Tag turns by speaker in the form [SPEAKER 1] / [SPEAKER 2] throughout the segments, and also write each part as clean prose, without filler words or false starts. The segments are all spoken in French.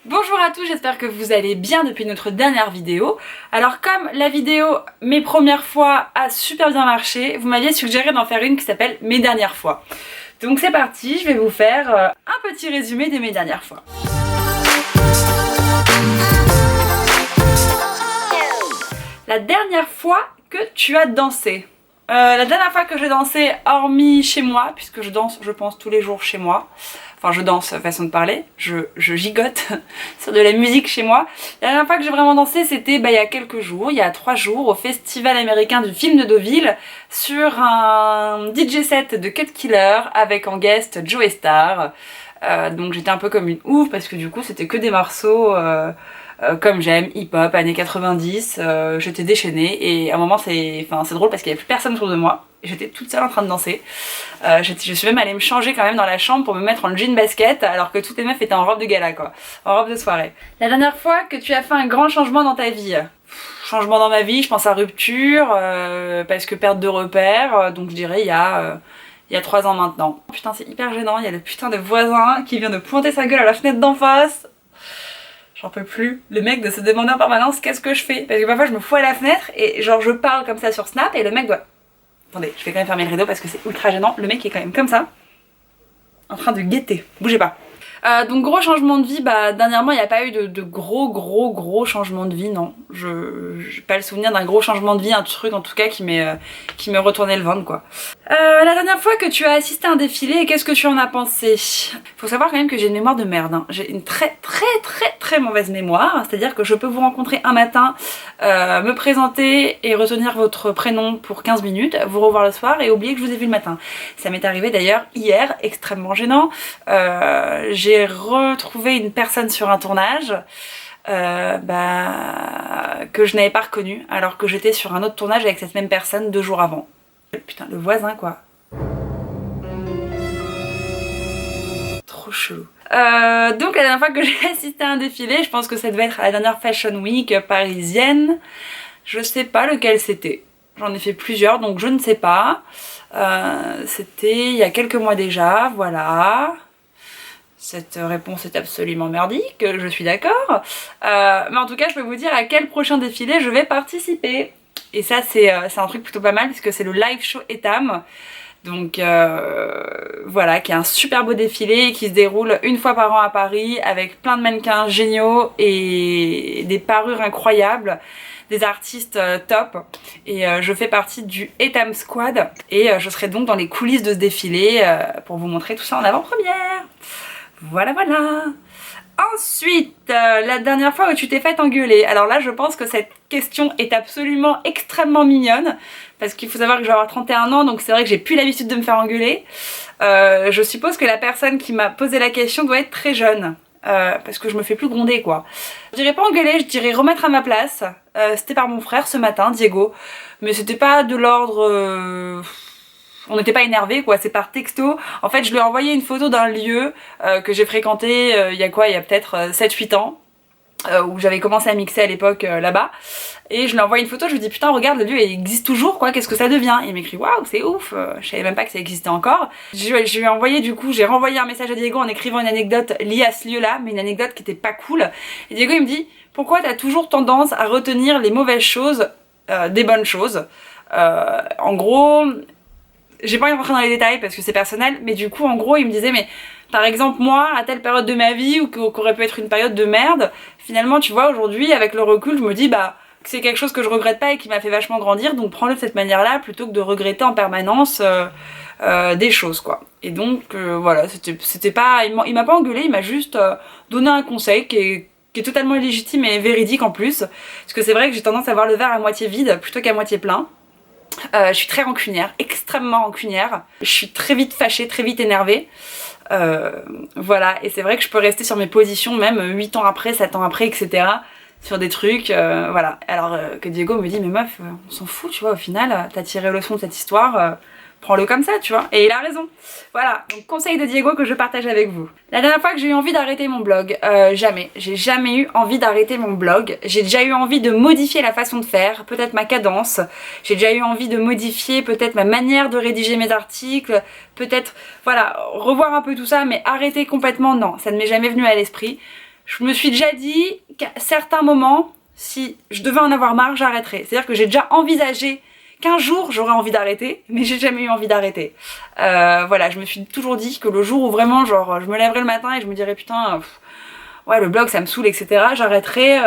[SPEAKER 1] Bonjour à tous, j'espère que vous allez bien depuis notre dernière vidéo. Alors comme la vidéo mes premières fois a super bien marché, vous m'aviez suggéré d'en faire une qui s'appelle mes dernières fois. Donc c'est parti, je vais vous faire un petit résumé de mes dernières fois. La dernière fois que tu as dansé. La dernière fois que j'ai dansé, hormis chez moi, puisque je danse, je pense, tous les jours chez moi. Enfin, je danse, façon de parler, je gigote sur de la musique chez moi. La dernière fois que j'ai vraiment dansé, c'était il y a quelques jours, il y a 3 jours, au Festival américain du film de Deauville, sur un DJ set de Cut Killer, avec en guest Joey Starr. Donc j'étais un peu comme une ouf, parce que du coup, c'était que des morceaux... comme j'aime, hip-hop, années 90, j'étais déchaînée et à un moment c'est drôle parce qu'il n'y avait plus personne autour de moi. J'étais toute seule en train de danser. Je suis même allée me changer quand même dans la chambre pour me mettre en jean basket alors que toutes les meufs étaient en robe de gala quoi, en robe de soirée. La dernière fois que tu as fait un grand changement dans ta vie. Changement dans ma vie, je pense à rupture, parce que perte de repères, donc je dirais il y a 3 ans maintenant. Putain c'est hyper gênant, il y a le putain de voisin qui vient de pointer sa gueule à la fenêtre d'en face. J'en peux plus. Le mec de se demander en permanence qu'est-ce que je fais. Parce que parfois je me fous à la fenêtre et genre je parle comme ça sur Snap et le mec doit... Attendez, je vais quand même fermer le rideau parce que c'est ultra gênant. Le mec est quand même comme ça, en train de guetter. Bougez pas. Donc gros changement de vie, dernièrement il n'y a pas eu de gros changement de vie, non. J'ai pas le souvenir d'un gros changement de vie, un truc en tout cas qui m'est retourné le ventre quoi. La dernière fois que tu as assisté à un défilé, qu'est-ce que tu en as pensé? Faut savoir quand même que j'ai une mémoire de merde, hein. J'ai une très mauvaise mémoire, c'est-à-dire que je peux vous rencontrer un matin, me présenter et retenir votre prénom pour 15 minutes, vous revoir le soir et oublier que je vous ai vu le matin. Ça m'est arrivé d'ailleurs hier, extrêmement gênant. J'ai retrouvé une personne sur un tournage que je n'avais pas reconnue alors que j'étais sur un autre tournage avec cette même personne 2 jours avant. Putain, le voisin quoi. Trop chelou. Donc la dernière fois que j'ai assisté à un défilé, je pense que ça devait être à la dernière Fashion Week parisienne. Je sais pas lequel c'était. J'en ai fait plusieurs donc je ne sais pas. C'était il y a quelques mois déjà, voilà. Cette réponse est absolument merdique, je suis d'accord. Mais en tout cas, je peux vous dire à quel prochain défilé je vais participer. Et ça, c'est un truc plutôt pas mal, puisque c'est le live show Etam. Donc voilà, qui est un super beau défilé qui se déroule une fois par an à Paris, avec plein de mannequins géniaux et des parures incroyables. Des artistes top et je fais partie du Etam Squad et je serai donc dans les coulisses de ce défilé pour vous montrer tout ça en avant-première. Voilà. Ensuite, la dernière fois où tu t'es fait engueuler. Alors là, je pense que cette question est absolument extrêmement mignonne parce qu'il faut savoir que je vais avoir 31 ans, donc c'est vrai que j'ai plus l'habitude de me faire engueuler. Je suppose que la personne qui m'a posé la question doit être très jeune. Parce que je me fais plus gronder quoi. Je dirais pas engueuler, je dirais remettre à ma place. C'était par mon frère ce matin, Diego. Mais c'était pas de l'ordre... On n'était pas énervé quoi, c'est par texto. En fait je lui ai envoyé une photo d'un lieu que j'ai fréquenté il y a peut-être 7-8 ans. Où j'avais commencé à mixer à l'époque là-bas. Et je lui envoie une photo, je lui dis putain regarde le lieu il existe toujours quoi, qu'est-ce que ça devient? Et il m'écrit waouh c'est ouf, je savais même pas que ça existait encore. Je lui ai envoyé du coup, j'ai renvoyé un message à Diego en écrivant une anecdote liée à ce lieu là, mais une anecdote qui était pas cool. Et Diego il me dit pourquoi t'as toujours tendance à retenir les mauvaises choses des bonnes choses? En gros, j'ai pas envie de rentrer dans les détails parce que c'est personnel, mais du coup en gros il me disait mais par exemple moi à telle période de ma vie ou qu'aurait pu être une période de merde, finalement tu vois aujourd'hui avec le recul je me dis que c'est quelque chose que je regrette pas et qui m'a fait vachement grandir, donc prends-le de cette manière là plutôt que de regretter en permanence des choses quoi. Et donc voilà, c'était pas, il m'a pas engueulé, il m'a juste donné un conseil qui est totalement légitime et véridique en plus, parce que c'est vrai que j'ai tendance à voir le verre à moitié vide plutôt qu'à moitié plein. Je suis très rancunière, extrêmement rancunière. Je suis très vite fâchée, très vite énervée. Voilà, et c'est vrai que je peux rester sur mes positions même 8 ans après, 7 ans après, etc. Sur des trucs, voilà. Alors que Diego me dit mais meuf, on s'en fout, tu vois, au final, t'as tiré le leçon de cette histoire, prends-le comme ça, tu vois. Et il a raison. Voilà, donc conseil de Diego que je partage avec vous. La dernière fois que j'ai eu envie d'arrêter mon blog, jamais. J'ai jamais eu envie d'arrêter mon blog. J'ai déjà eu envie de modifier la façon de faire, peut-être ma cadence. J'ai déjà eu envie de modifier peut-être ma manière de rédiger mes articles. Peut-être, voilà, revoir un peu tout ça, mais arrêter complètement, non. Ça ne m'est jamais venu à l'esprit. je me suis déjà dit qu'à certains moments, si je devais en avoir marre, j'arrêterais. C'est-à-dire que j'ai déjà envisagé qu'un jour j'aurais envie d'arrêter, mais j'ai jamais eu envie d'arrêter. Voilà, je me suis toujours dit que le jour où vraiment, genre, je me lèverais le matin et je me dirais putain, ouais, le blog ça me saoule, etc., j'arrêterais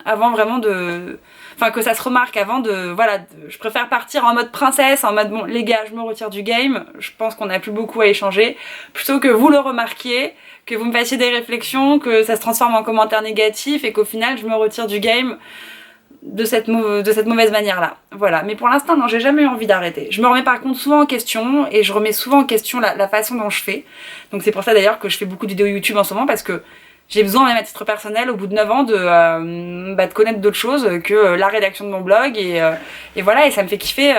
[SPEAKER 1] avant vraiment de. Enfin, que ça se remarque avant de. Voilà, je préfère partir en mode princesse, en mode bon, les gars, je me retire du game, je pense qu'on n'a plus beaucoup à échanger, plutôt que vous le remarquiez, que vous me fassiez des réflexions, que ça se transforme en commentaires négatifs et qu'au final je me retire du game de cette mauvaise manière-là. Voilà. Mais pour l'instant, non, j'ai jamais eu envie d'arrêter. Je me remets par contre souvent en question et je remets souvent en question la façon dont je fais. Donc c'est pour ça d'ailleurs que je fais beaucoup de vidéos YouTube en ce moment parce que j'ai besoin, même à titre personnel, au bout de 9 ans, de connaître d'autres choses que la rédaction de mon blog et voilà, et ça me fait kiffer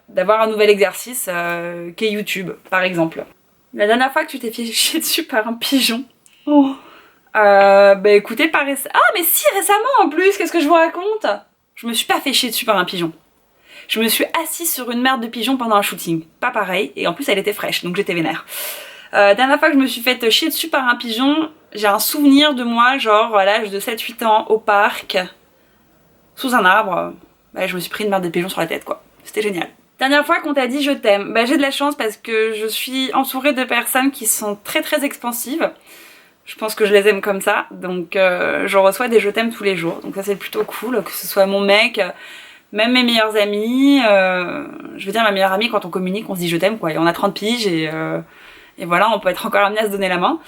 [SPEAKER 1] d'avoir un nouvel exercice qu'est YouTube, par exemple. La dernière fois que tu t'es fait chier dessus par un pigeon. Oh. Bah écoutez, pas récemment. Ah mais si, récemment en plus, qu'est-ce que je vous raconte? Je me suis pas fait chier dessus par un pigeon. Je me suis assise sur une merde de pigeon pendant un shooting. Pas pareil, et en plus elle était fraîche, donc j'étais vénère. Dernière fois que je me suis fait chier dessus par un pigeon, j'ai un souvenir de moi, genre à l'âge de 7-8 ans, au parc, sous un arbre. Bah, je me suis pris une merde de pigeon sur la tête, quoi. C'était génial. Dernière fois qu'on t'a dit je t'aime, bah j'ai de la chance parce que je suis entourée de personnes qui sont très très expansives. Je pense que je les aime comme ça, donc je reçois des je t'aime tous les jours, donc ça c'est plutôt cool, que ce soit mon mec, même mes meilleurs amis, je veux dire ma meilleure amie quand on communique on se dit je t'aime quoi, et on a 30 piges et voilà, on peut être encore amené à se donner la main.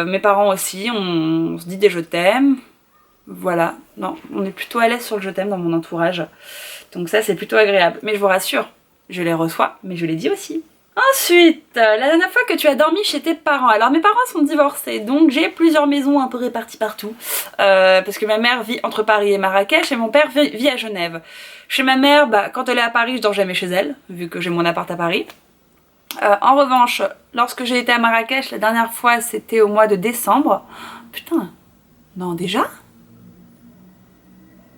[SPEAKER 1] Mes parents aussi, on se dit des je t'aime, voilà, non, on est plutôt à l'aise sur le je t'aime dans mon entourage, donc ça c'est plutôt agréable, mais je vous rassure, je les reçois, mais je les dis aussi. Ensuite, la dernière fois que tu as dormi chez tes parents. Alors mes parents sont divorcés, donc j'ai plusieurs maisons un peu réparties partout. Parce que ma mère vit entre Paris et Marrakech et mon père vit à Genève. Chez ma mère, bah, quand elle est à Paris, je dors jamais chez elle, vu que j'ai mon appart à Paris. En revanche, lorsque j'ai été à Marrakech, la dernière fois c'était au mois de décembre. Putain, non déjà?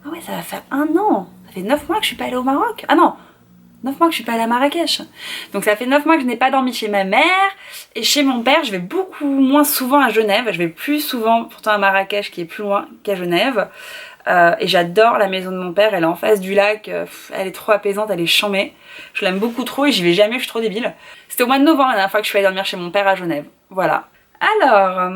[SPEAKER 1] Ah ouais, ça va faire 1 an. Ça fait 9 mois que je suis pas allée au Maroc. Ah non, 9 mois que je suis pas allée à Marrakech. Donc ça fait 9 mois que je n'ai pas dormi chez ma mère. Et chez mon père, je vais beaucoup moins souvent à Genève. Je vais plus souvent pourtant à Marrakech qui est plus loin qu'à Genève. Et j'adore la maison de mon père, elle est en face du lac. Elle est trop apaisante, elle est chambée. Je l'aime beaucoup trop et j'y vais jamais, je suis trop débile. C'était au mois de novembre la dernière fois que je suis allée dormir chez mon père à Genève. Voilà. Alors,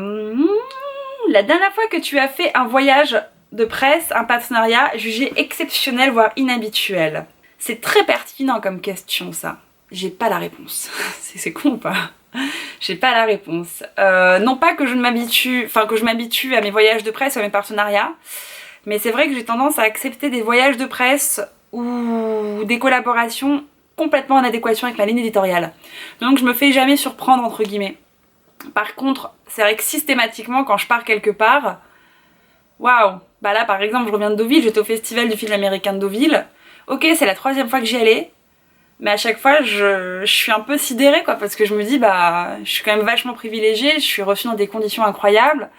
[SPEAKER 1] la dernière fois que tu as fait un voyage de presse, un partenariat jugé exceptionnel voire inhabituel. C'est très pertinent comme question ça. J'ai pas la réponse. C'est con ou pas? J'ai pas la réponse. Non pas que je m'habitue à mes voyages de presse ou à mes partenariats, mais c'est vrai que j'ai tendance à accepter des voyages de presse ou des collaborations complètement en adéquation avec ma ligne éditoriale. Donc je me fais jamais surprendre entre guillemets. Par contre, c'est vrai que systématiquement quand je pars quelque part, waouh, bah là par exemple je reviens de Deauville, j'étais au festival du film américain de Deauville. Ok, c'est la 3e fois que j'y allais, mais à chaque fois je suis un peu sidérée quoi, parce que je me dis bah je suis quand même vachement privilégiée, je suis reçue dans des conditions incroyables,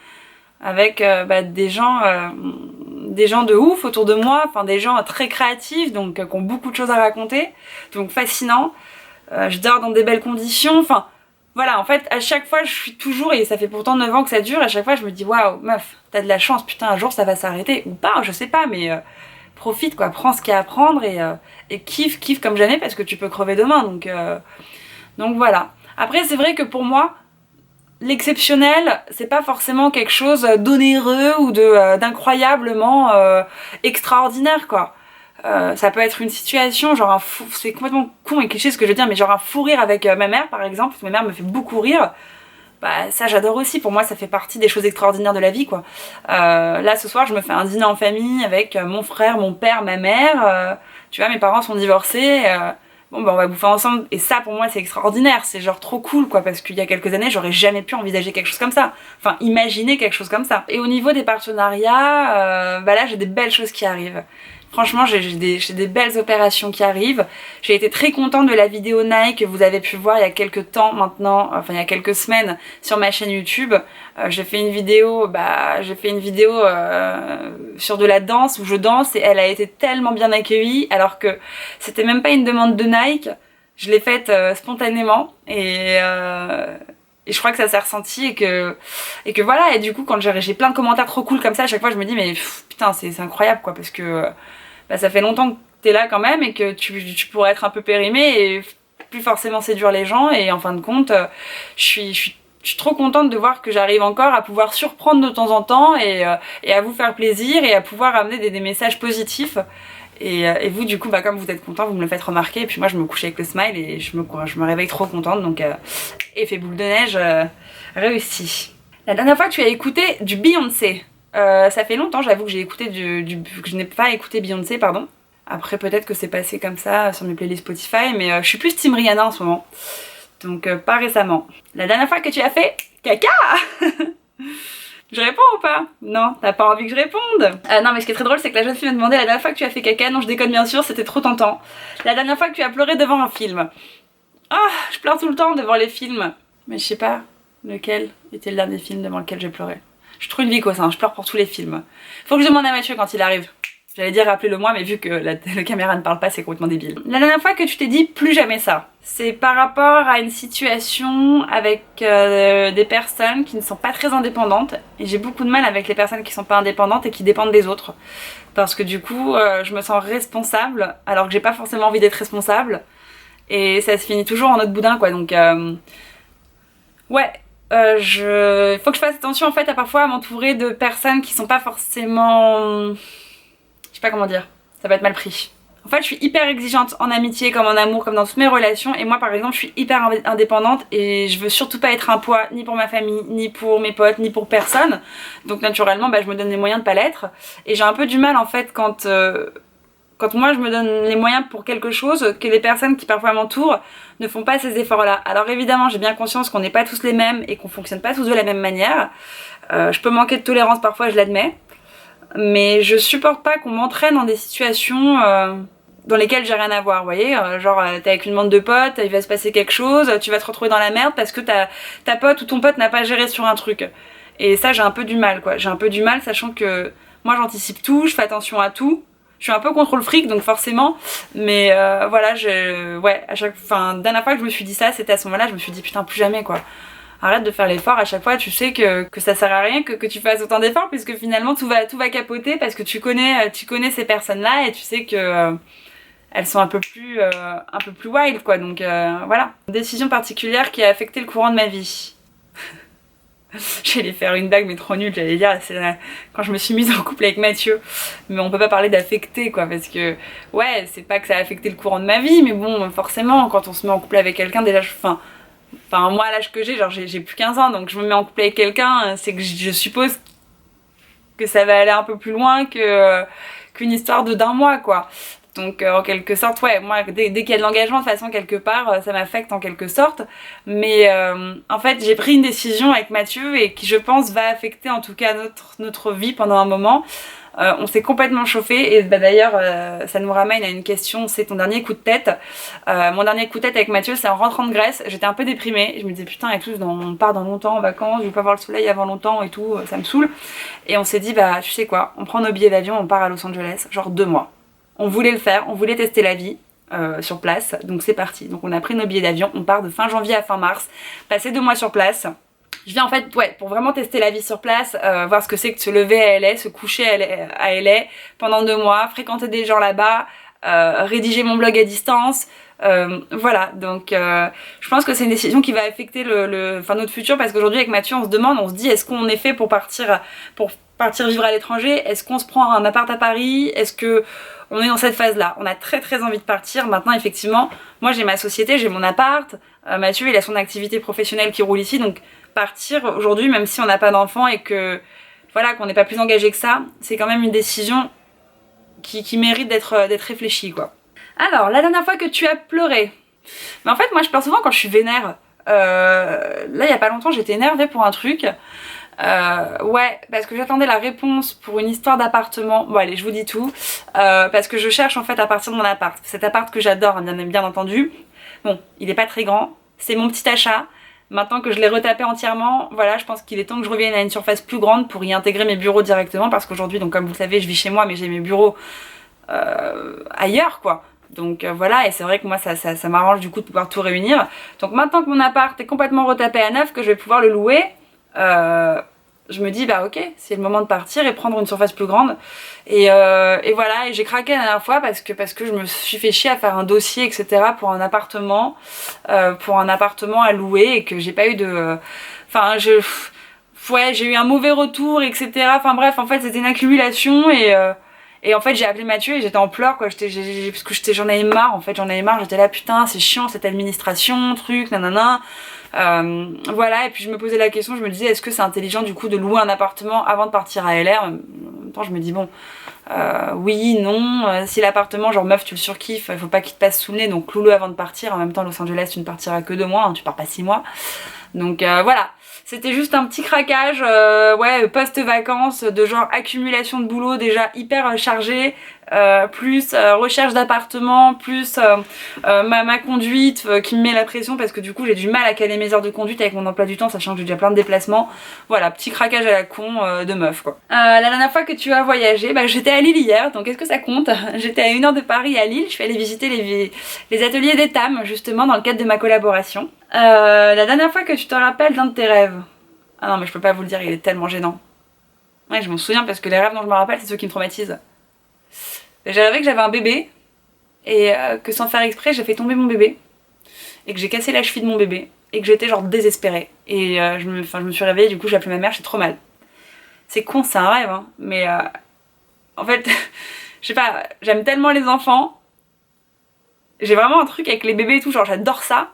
[SPEAKER 1] avec des gens de ouf autour de moi, enfin des gens très créatifs, donc qui ont beaucoup de choses à raconter, donc fascinant. Je dors dans des belles conditions, enfin voilà, en fait à chaque fois je suis toujours, et ça fait pourtant 9 ans que ça dure, à chaque fois je me dis waouh meuf, t'as de la chance, putain un jour ça va s'arrêter, ou pas, je sais pas, mais profite quoi, prends ce qu'il y a à prendre et kiffe comme jamais parce que tu peux crever demain, donc voilà. Après c'est vrai que pour moi, l'exceptionnel, c'est pas forcément quelque chose d'onéreux ou d'incroyablement extraordinaire quoi. Ça peut être une situation, genre un fou, c'est complètement con et cliché ce que je veux dire, mais genre un fou rire avec ma mère par exemple, ma mère me fait beaucoup rire. Bah ça j'adore aussi, pour moi ça fait partie des choses extraordinaires de la vie quoi. Là ce soir je me fais un dîner en famille avec mon frère, mon père, ma mère, tu vois mes parents sont divorcés, bon bah on va bouffer ensemble, et ça pour moi c'est extraordinaire, c'est genre trop cool quoi, parce qu'il y a quelques années j'aurais jamais pu envisager quelque chose comme ça, enfin imaginer quelque chose comme ça. Et au niveau des partenariats, bah là j'ai des belles choses qui arrivent. Franchement, j'ai des belles opérations qui arrivent. J'ai été très contente de la vidéo Nike que vous avez pu voir il y a quelques temps maintenant, enfin il y a quelques semaines sur ma chaîne YouTube. J'ai fait une vidéo, sur de la danse où je danse et elle a été tellement bien accueillie alors que c'était même pas une demande de Nike. Je l'ai faite spontanément et je crois que ça s'est ressenti et que voilà. Et du coup, quand j'ai plein de commentaires trop cool comme ça, à chaque fois je me dis mais putain c'est incroyable quoi, parce que bah, ça fait longtemps que t'es là quand même et que tu pourrais être un peu périmé et plus forcément séduire les gens. Et en fin de compte, je suis trop contente de voir que j'arrive encore à pouvoir surprendre de temps en temps et à vous faire plaisir et à pouvoir amener des messages positifs. Et vous, du coup, bah, comme vous êtes content, vous me le faites remarquer. Et puis moi, je me couche avec le smile et je me réveille trop contente. Donc, effet boule de neige réussi. La dernière fois que tu as écouté du Beyoncé, ça fait longtemps, j'avoue que j'ai écouté que je n'ai pas écouté Beyoncé, pardon. Après, peut-être que c'est passé comme ça sur mes playlists Spotify, mais je suis plus Team Rihanna en ce moment. Donc, pas récemment. La dernière fois que tu as fait caca Je réponds ou pas? Non, t'as pas envie que je réponde? Non, mais ce qui est très drôle, c'est que la jeune fille m'a demandé la dernière fois que tu as fait caca. Non, je déconne bien sûr, c'était trop tentant. La dernière fois que tu as pleuré devant un film. Ah, je pleure tout le temps devant les films. Mais je sais pas lequel était le dernier film devant lequel j'ai pleuré. Je suis trop une vicose, hein, je pleure pour tous les films. Faut que je demande à Mathieu quand il arrive. J'allais dire rappelez-le moi, mais vu que la caméra ne parle pas, c'est complètement débile. La dernière fois que tu t'es dit plus jamais ça, c'est par rapport à une situation avec des personnes qui ne sont pas très indépendantes. Et j'ai beaucoup de mal avec les personnes qui sont pas indépendantes et qui dépendent des autres. Parce que du coup, je me sens responsable, alors que j'ai pas forcément envie d'être responsable. Et ça se finit toujours en autre boudin, quoi. Donc, ouais. Faut que je fasse attention en fait à parfois m'entourer de personnes qui sont pas forcément... Je sais pas comment dire, ça va être mal pris. En fait, je suis hyper exigeante en amitié comme en amour, comme dans toutes mes relations. Et moi, par exemple, je suis hyper indépendante et je veux surtout pas être un poids ni pour ma famille, ni pour mes potes, ni pour personne. Donc naturellement, bah, je me donne les moyens de pas l'être. Et j'ai un peu du mal en fait quand moi je me donne les moyens pour quelque chose, que les personnes qui parfois m'entourent ne font pas ces efforts-là. Alors évidemment, j'ai bien conscience qu'on n'est pas tous les mêmes et qu'on fonctionne pas tous de la même manière. Je peux manquer de tolérance parfois, je l'admets. Mais je supporte pas qu'on m'entraîne dans des situations dans lesquelles j'ai rien à voir, vous voyez, genre t'es avec une bande de potes, il va se passer quelque chose, tu vas te retrouver dans la merde parce que ta pote ou ton pote n'a pas géré sur un truc. Et ça j'ai un peu du mal quoi, j'ai un peu du mal sachant que moi j'anticipe tout, je fais attention à tout. Je suis un peu contrôle fric donc forcément, mais voilà, ouais, dernière fois que je me suis dit ça, c'était à ce moment-là, je me suis dit putain plus jamais quoi. Arrête de faire l'effort à chaque fois, tu sais que ça sert à rien que tu fasses autant d'efforts puisque finalement tout va capoter parce que tu connais ces personnes-là et tu sais que elles sont un peu plus wild quoi, donc voilà. Une décision particulière qui a affecté le courant de ma vie. J'allais faire une blague mais trop nulle, j'allais dire c'est quand je me suis mise en couple avec Mathieu, mais on peut pas parler d'affecter quoi, parce que ouais c'est pas que ça a affecté le courant de ma vie, mais bon forcément quand on se met en couple avec quelqu'un déjà Enfin moi à l'âge que j'ai, genre j'ai plus 15 ans, donc je me mets en couple avec quelqu'un, c'est que je suppose que ça va aller un peu plus loin qu'une histoire d'un mois quoi. Donc en quelque sorte, ouais, moi dès qu'il y a de l'engagement de façon quelque part, ça m'affecte en quelque sorte. Mais en fait j'ai pris une décision avec Mathieu et qui je pense va affecter en tout cas notre vie pendant un moment. On s'est complètement chauffé et bah, d'ailleurs ça nous ramène à une question, c'est ton dernier coup de tête. Mon dernier coup de tête avec Mathieu c'est en rentrant de Grèce, j'étais un peu déprimée, je me disais putain et tout, on part dans longtemps en vacances, je vais pas voir le soleil avant longtemps et tout, ça me saoule. Et on s'est dit bah tu sais quoi, on prend nos billets d'avion, on part à Los Angeles, genre 2 mois. On voulait le faire, on voulait tester la vie sur place, donc c'est parti. Donc on a pris nos billets d'avion, on part de fin janvier à fin mars, passer 2 mois sur place. Je viens en fait ouais, pour vraiment tester la vie sur place, voir ce que c'est que de se lever à LA, se coucher à LA pendant 2 mois, fréquenter des gens là-bas, rédiger mon blog à distance. Voilà, donc je pense que c'est une décision qui va affecter notre futur parce qu'aujourd'hui avec Mathieu on se demande, on se dit est-ce qu'on est fait pour partir vivre à l'étranger, est-ce qu'on se prend un appart à Paris, est-ce que on est dans cette phase là, on a très très envie de partir. Maintenant effectivement, moi j'ai ma société, j'ai mon appart, Mathieu il a son activité professionnelle qui roule ici, donc partir aujourd'hui même si on n'a pas d'enfant et que voilà qu'on n'est pas plus engagé que ça, c'est quand même une décision qui mérite d'être réfléchie quoi. Alors, la dernière fois que tu as pleuré. Mais en fait, moi je pleure souvent quand je suis vénère. Là, il y a pas longtemps, j'étais énervée pour un truc. Ouais, parce que j'attendais la réponse pour une histoire d'appartement. Bon, allez, je vous dis tout. Parce que je cherche en fait à partir de mon appart. Cet appart que j'adore, hein, bien entendu. Bon, il est pas très grand. C'est mon petit achat. Maintenant que je l'ai retapé entièrement, voilà, je pense qu'il est temps que je revienne à une surface plus grande pour y intégrer mes bureaux directement. Parce qu'aujourd'hui, donc comme vous le savez, je vis chez moi, mais j'ai mes bureaux ailleurs, quoi. Donc voilà, et c'est vrai que moi ça m'arrange du coup de pouvoir tout réunir. Donc maintenant que mon appart est complètement retapé à neuf, que je vais pouvoir le louer, je me dis bah ok, c'est le moment de partir et prendre une surface plus grande. Et voilà, et j'ai craqué la dernière fois parce que je me suis fait chier à faire un dossier, etc. pour un appartement à louer, et que j'ai pas eu de... Enfin, ouais, j'ai eu un mauvais retour, etc. Enfin bref, en fait c'était une accumulation, et en fait j'ai appelé Mathieu et j'étais en pleurs quoi, parce que j'en avais marre, en fait j'en avais marre, j'étais là putain c'est chiant cette administration, truc, nanana. Voilà, et puis je me posais la question, je me disais est-ce que c'est intelligent du coup de louer un appartement avant de partir à LR. En même temps je me dis bon, oui, non, si l'appartement genre meuf tu le surkiffes, il faut pas qu'il te passe sous le nez, donc loue-le avant de partir. En même temps Los Angeles tu ne partiras que 2 mois, hein, tu pars pas 6 mois. Donc voilà, c'était juste un petit craquage, ouais, post-vacances, de genre accumulation de boulot déjà hyper chargé, plus recherche d'appartement, plus ma conduite qui me met la pression parce que du coup j'ai du mal à caler mes heures de conduite avec mon emploi du temps, sachant que j'ai déjà plein de déplacements. Voilà, petit craquage à la con de meuf quoi. La dernière fois que tu as voyagé, bah, j'étais à Lille hier, donc est-ce que ça compte? J'étais à 1 heure de Paris à Lille, je suis allée visiter les ateliers d'Etam justement dans le cadre de ma collaboration. La dernière fois que tu te rappelles d'un de tes rêves. Ah non mais je peux pas vous le dire, il est tellement gênant. Ouais, je m'en souviens parce que les rêves dont je me rappelle c'est ceux qui me traumatisent. J'ai rêvé que j'avais un bébé et que sans faire exprès j'ai fait tomber mon bébé et que j'ai cassé la cheville de mon bébé et que j'étais genre désespérée. Et je me suis réveillée, du coup j'ai appelé ma mère, j'ai trop mal. C'est con, c'est un rêve hein, mais en fait je sais pas, j'aime tellement les enfants, j'ai vraiment un truc avec les bébés et tout, genre j'adore ça.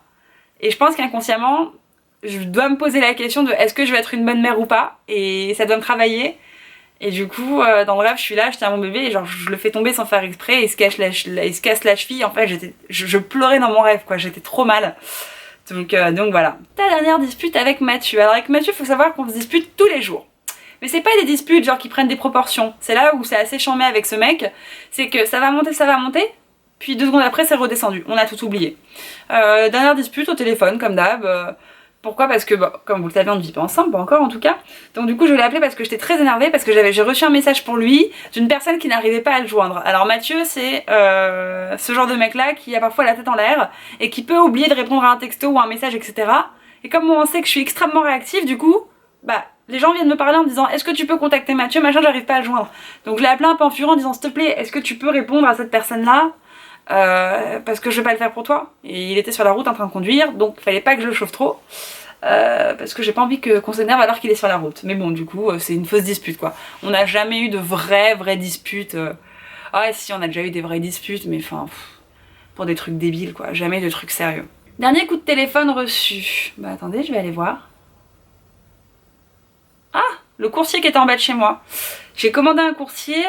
[SPEAKER 1] Et je pense qu'inconsciemment je dois me poser la question de est-ce que je vais être une bonne mère ou pas, et ça doit me travailler. Et du coup dans le rêve je suis là, je tiens mon bébé et genre je le fais tomber sans faire exprès et il se casse la cheville. En fait je pleurais dans mon rêve quoi, j'étais trop mal. Donc voilà. Ta dernière dispute avec Mathieu. Alors avec Mathieu faut savoir qu'on se dispute tous les jours. Mais c'est pas des disputes genre qui prennent des proportions. C'est là où c'est assez chambé avec ce mec, c'est que ça va monter, puis 2 secondes après c'est redescendu, on a tout oublié. Dernière dispute au téléphone comme d'hab. Pourquoi? Parce que, bon, comme vous le savez, on ne vit pas ensemble, pas encore en tout cas. Donc du coup, je l'ai appelé parce que j'étais très énervée, parce que j'ai reçu un message pour lui d'une personne qui n'arrivait pas à le joindre. Alors Mathieu, c'est ce genre de mec-là qui a parfois la tête en l'air et qui peut oublier de répondre à un texto ou un message, etc. Et comme on sait que je suis extrêmement réactive, du coup, bah, les gens viennent me parler en me disant est-ce que tu peux contacter Mathieu, machin, j'arrive pas à le joindre. Donc je l'ai appelé un peu en fureur en disant s'il te plaît, est-ce que tu peux répondre à cette personne-là? Parce que je vais pas le faire pour toi. Et il était sur la route en train de conduire, donc fallait pas que je le chauffe trop. Parce que j'ai pas envie qu'on s'énerve alors qu'il est sur la route. Mais bon, du coup, c'est une fausse dispute quoi. On n'a jamais eu de vraies disputes. Ah ouais, si, on a déjà eu des vraies disputes, mais enfin, pour des trucs débiles quoi. Jamais de trucs sérieux. Dernier coup de téléphone reçu. Bah attendez, je vais aller voir. Ah, le coursier qui était en bas de chez moi. J'ai commandé un coursier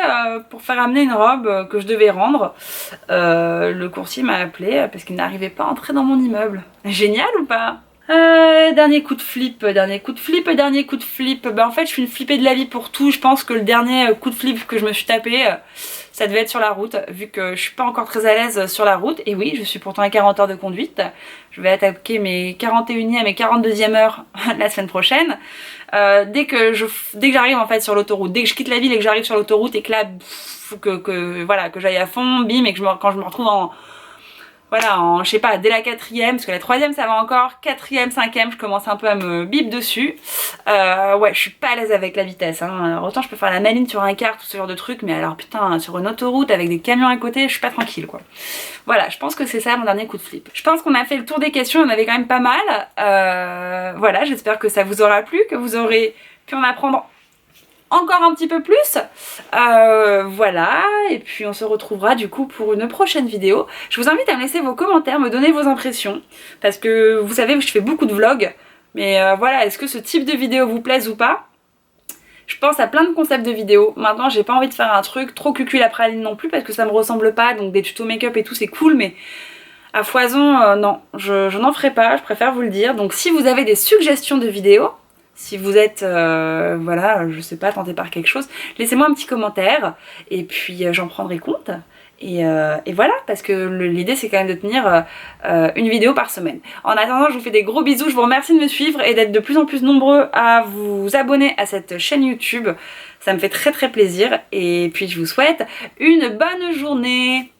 [SPEAKER 1] pour faire amener une robe que je devais rendre. Le coursier m'a appelé parce qu'il n'arrivait pas à entrer dans mon immeuble. Génial ou pas? Dernier coup de flip. Bah en fait je suis une flippée de la vie pour tout. Je pense que le dernier coup de flip que je me suis tapé, ça devait être sur la route, vu que je suis pas encore très à l'aise sur la route. Et oui, je suis pourtant à 40 heures de conduite. Je vais attaquer mes 41e et 42e heures la semaine prochaine. Dès que j'arrive en fait sur l'autoroute, dès que je quitte la ville et que j'arrive sur l'autoroute et que là, faut que j'aille à fond, bim, et que quand je me retrouve je sais pas, dès la 4e, parce que la 3e ça va encore, 4e, 5e, je commence un peu à me bip dessus. Ouais, je suis pas à l'aise avec la vitesse, hein. Alors, autant je peux faire la maline sur un quart, tout ce genre de trucs, mais alors putain, sur une autoroute avec des camions à côté, je suis pas tranquille quoi. Voilà, je pense que c'est ça mon dernier coup de flip. Je pense qu'on a fait le tour des questions, on avait quand même pas mal. Voilà, j'espère que ça vous aura plu, que vous aurez pu en apprendre encore un petit peu plus. Voilà, et puis on se retrouvera du coup pour une prochaine vidéo. Je vous invite à me laisser vos commentaires, me donner vos impressions, parce que vous savez, je fais beaucoup de vlogs, mais voilà, est-ce que ce type de vidéo vous plaise ou pas? Je pense à plein de concepts de vidéos. Maintenant, j'ai pas envie de faire un truc trop cucul la praline non plus, parce que ça me ressemble pas, donc des tutos make-up et tout, c'est cool, mais à foison, non, je n'en ferai pas, je préfère vous le dire. Donc si vous avez des suggestions de vidéos, si vous êtes, voilà, je sais pas, tenté par quelque chose, laissez-moi un petit commentaire et puis j'en prendrai compte. Et voilà, parce que l'idée c'est quand même de tenir une vidéo par semaine. En attendant, je vous fais des gros bisous, je vous remercie de me suivre et d'être de plus en plus nombreux à vous abonner à cette chaîne YouTube. Ça me fait très plaisir et puis je vous souhaite une bonne journée.